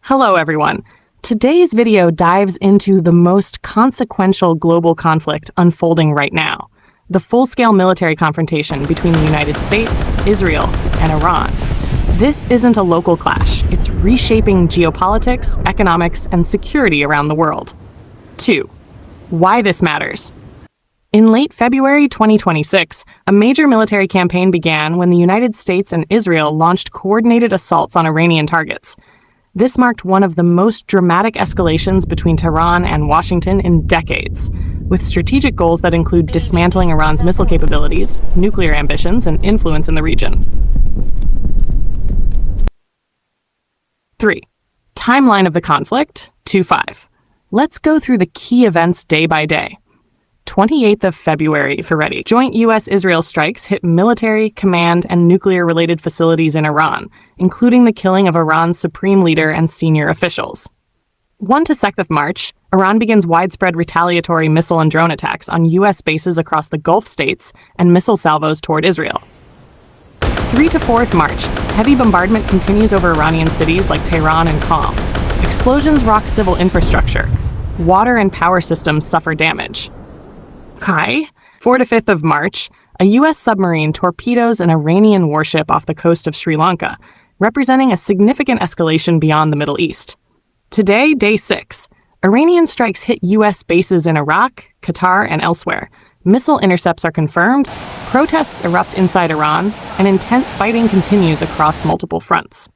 Hello everyone. Today's video dives into the most consequential global conflict unfolding right now, the full-scale military confrontation between the United States, Israel, and Iran. This isn't a local clash, it's reshaping geopolitics, economics, and security around the world. 2. Why this matters. In late February 2026, a major military campaign began when the United States and Israel launched coordinated assaults on Iranian targets. This marked one of the most dramatic escalations between Tehran and Washington in decades, with strategic goals that include dismantling Iran's missile capabilities, nuclear ambitions, and influence in the region. 3. Timeline of the conflict, 2-5. Let's go through the key events day by day. 28th of February, if you're ready. Joint U.S.-Israel strikes hit military, command, and nuclear-related facilities in Iran, including the killing of Iran's supreme leader and senior officials. 1 to 2nd of March, Iran begins widespread retaliatory missile and drone attacks on U.S. bases across the Gulf states and missile salvos toward Israel. 3 to 4th March, heavy bombardment continues over Iranian cities like Tehran and Qom. Explosions rock civil infrastructure. Water and power systems suffer damage. 4 to 5th of March, a U.S. submarine torpedoes an Iranian warship off the coast of Sri Lanka, representing a significant escalation beyond the Middle East. Today, day 6, Iranian strikes hit U.S. bases in Iraq, Qatar, and elsewhere. Missile intercepts are confirmed, protests erupt inside Iran, and intense fighting continues across multiple fronts.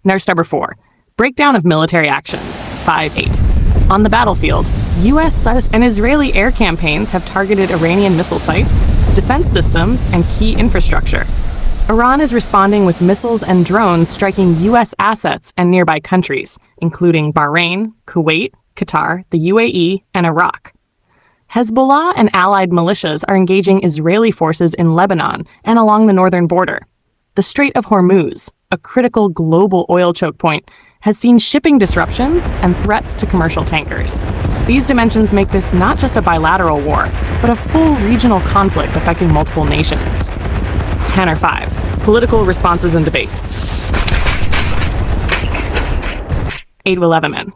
Nurse number 4. Breakdown of military actions, 5-8. On the battlefield, U.S. and Israeli air campaigns have targeted Iranian missile sites, defense systems, and key infrastructure. Iran is responding with missiles and drones striking U.S. assets and nearby countries, including Bahrain, Kuwait, Qatar, the UAE, and Iraq. Hezbollah and allied militias are engaging Israeli forces in Lebanon and along the northern border. The Strait of Hormuz, a critical global oil choke point, has seen shipping disruptions and threats to commercial tankers. These dimensions make this not just a bilateral war, but a full regional conflict affecting multiple nations. 5. Political responses and debates. 8 to 11.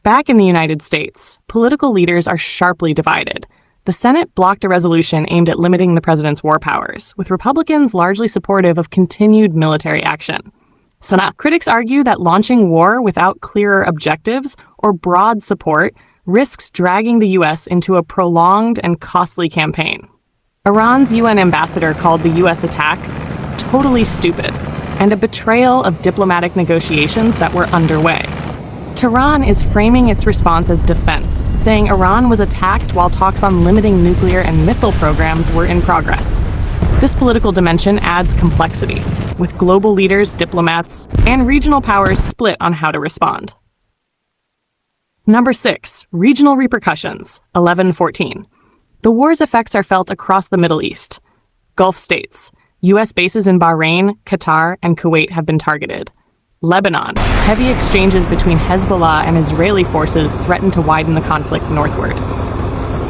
Back in the United States, political leaders are sharply divided. The Senate blocked a resolution aimed at limiting the president's war powers, with Republicans largely supportive of continued military action. So now, critics argue that launching war without clearer objectives or broad support risks dragging the U.S. into a prolonged and costly campaign. Iran's UN ambassador called the U.S. attack totally stupid and a betrayal of diplomatic negotiations that were underway. Tehran is framing its response as defense, saying Iran was attacked while talks on limiting nuclear and missile programs were in progress. This political dimension adds complexity, with global leaders, diplomats, and regional powers split on how to respond. 6. Regional repercussions, 11-14. The war's effects are felt across the Middle East. Gulf states, U.S. bases in Bahrain, Qatar, and Kuwait have been targeted. Lebanon, heavy exchanges between Hezbollah and Israeli forces threaten to widen the conflict northward.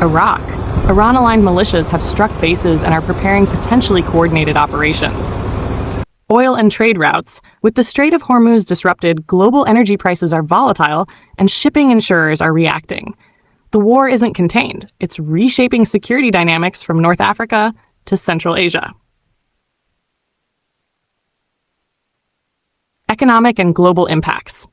Iraq, Iran-aligned militias have struck bases and are preparing potentially coordinated operations. Oil and trade routes. With the Strait of Hormuz disrupted, global energy prices are volatile and shipping insurers are reacting. The war isn't contained. It's reshaping security dynamics from North Africa to Central Asia. Economic and global impacts.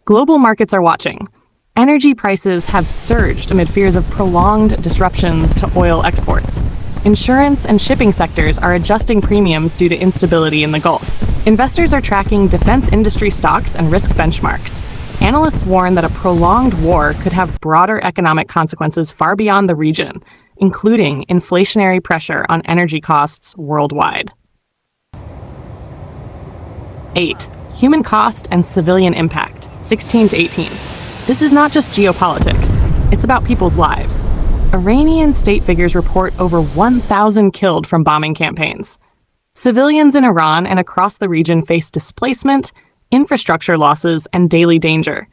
Global markets are watching. Energy prices have surged amid fears of prolonged disruptions to oil exports. Insurance and shipping sectors are adjusting premiums due to instability in the Gulf. Investors are tracking defense industry stocks and risk benchmarks. Analysts warn that a prolonged war could have broader economic consequences far beyond the region, including inflationary pressure on energy costs worldwide. 8. Human cost and civilian impact, 16-18. This is not just geopolitics, it's about people's lives. Iranian state figures report over 1,000 killed from bombing campaigns. Civilians in Iran and across the region face displacement, infrastructure losses, and daily danger.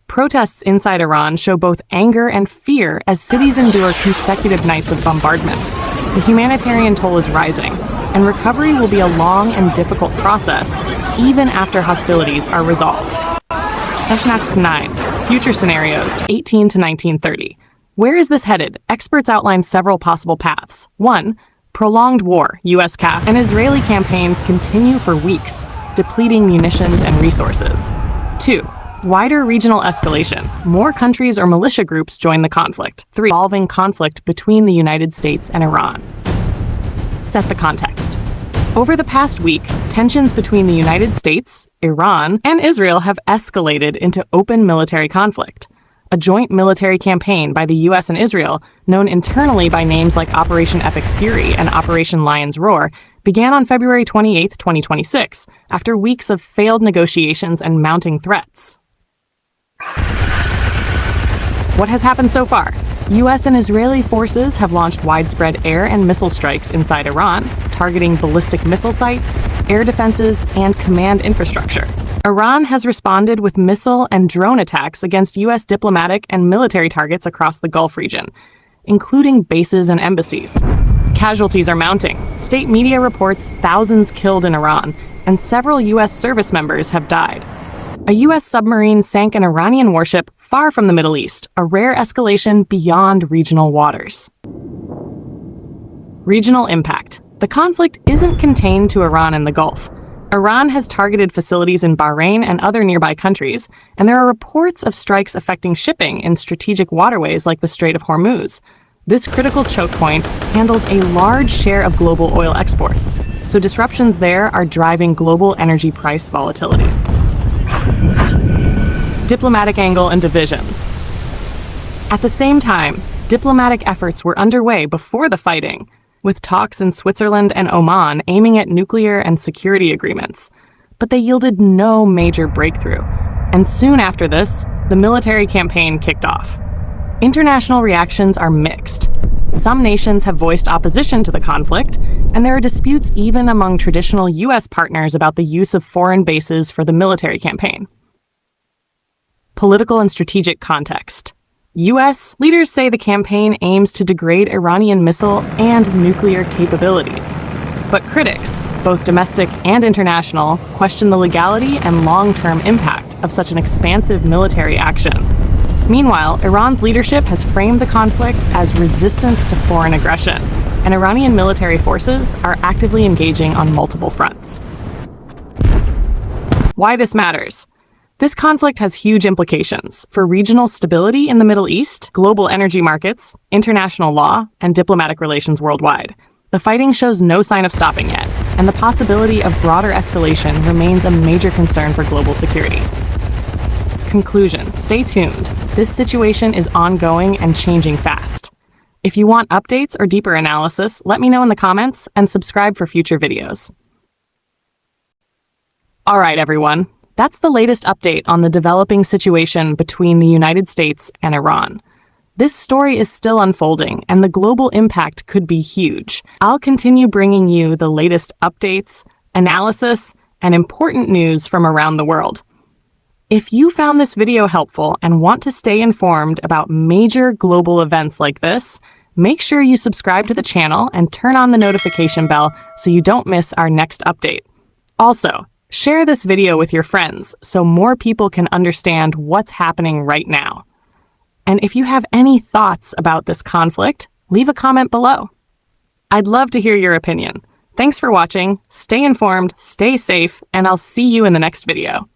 Protests inside Iran show both anger and fear as cities endure consecutive nights of bombardment. The humanitarian toll is rising, and recovery will be a long and difficult process, even after hostilities are resolved. Teshnach 9, Future Scenarios, 18 to 1930. Where is this headed? Experts outline several possible paths. 1. Prolonged war, U.S. cap, and Israeli campaigns continue for weeks, depleting munitions and resources. 2. Wider regional escalation. More countries or militia groups join the conflict. 3. Evolving conflict between the United States and Iran. Set the context. Over the past week, tensions between the United States, Iran, and Israel have escalated into open military conflict. A joint military campaign by the U.S. and Israel, known internally by names like Operation Epic Fury and Operation Lion's Roar, began on February 28, 2026, after weeks of failed negotiations and mounting threats. What has happened so far? U.S. and Israeli forces have launched widespread air and missile strikes inside Iran, targeting ballistic missile sites, air defenses, and command infrastructure. Iran has responded with missile and drone attacks against U.S. diplomatic and military targets across the Gulf region, including bases and embassies. Casualties are mounting. State media reports thousands killed in Iran, and several U.S. service members have died. A U.S. submarine sank an Iranian warship far from the Middle East, a rare escalation beyond regional waters. Regional impact. The conflict isn't contained to Iran and the Gulf. Iran has targeted facilities in Bahrain and other nearby countries, and there are reports of strikes affecting shipping in strategic waterways like the Strait of Hormuz. This critical choke point handles a large share of global oil exports, so disruptions there are driving global energy price volatility. Diplomatic angle and divisions. At the same time, diplomatic efforts were underway before the fighting, with talks in Switzerland and Oman aiming at nuclear and security agreements. But they yielded no major breakthrough, and soon after this, the military campaign kicked off. International reactions are mixed. Some nations have voiced opposition to the conflict, and there are disputes even among traditional U.S. partners about the use of foreign bases for the military campaign. Political and strategic context. U.S. leaders say the campaign aims to degrade Iranian missile and nuclear capabilities. But critics, both domestic and international, question the legality and long-term impact of such an expansive military action. Meanwhile, Iran's leadership has framed the conflict as resistance to foreign aggression, and Iranian military forces are actively engaging on multiple fronts. Why this matters? This conflict has huge implications for regional stability in the Middle East, global energy markets, international law, and diplomatic relations worldwide. The fighting shows no sign of stopping yet, and the possibility of broader escalation remains a major concern for global security. Conclusion: stay tuned. This situation is ongoing and changing fast. If you want updates or deeper analysis, let me know in the comments and subscribe for future videos. All right, everyone. That's the latest update on the developing situation between the United States and Iran. This story is still unfolding, and the global impact could be huge. I'll continue bringing you the latest updates, analysis, and important news from around the world. If you found this video helpful and want to stay informed about major global events like this, make sure you subscribe to the channel and turn on the notification bell so you don't miss our next update. Also, share this video with your friends so more people can understand what's happening right now. And if you have any thoughts about this conflict, leave a comment below. I'd love to hear your opinion. Thanks for watching, stay informed, stay safe, and I'll see you in the next video.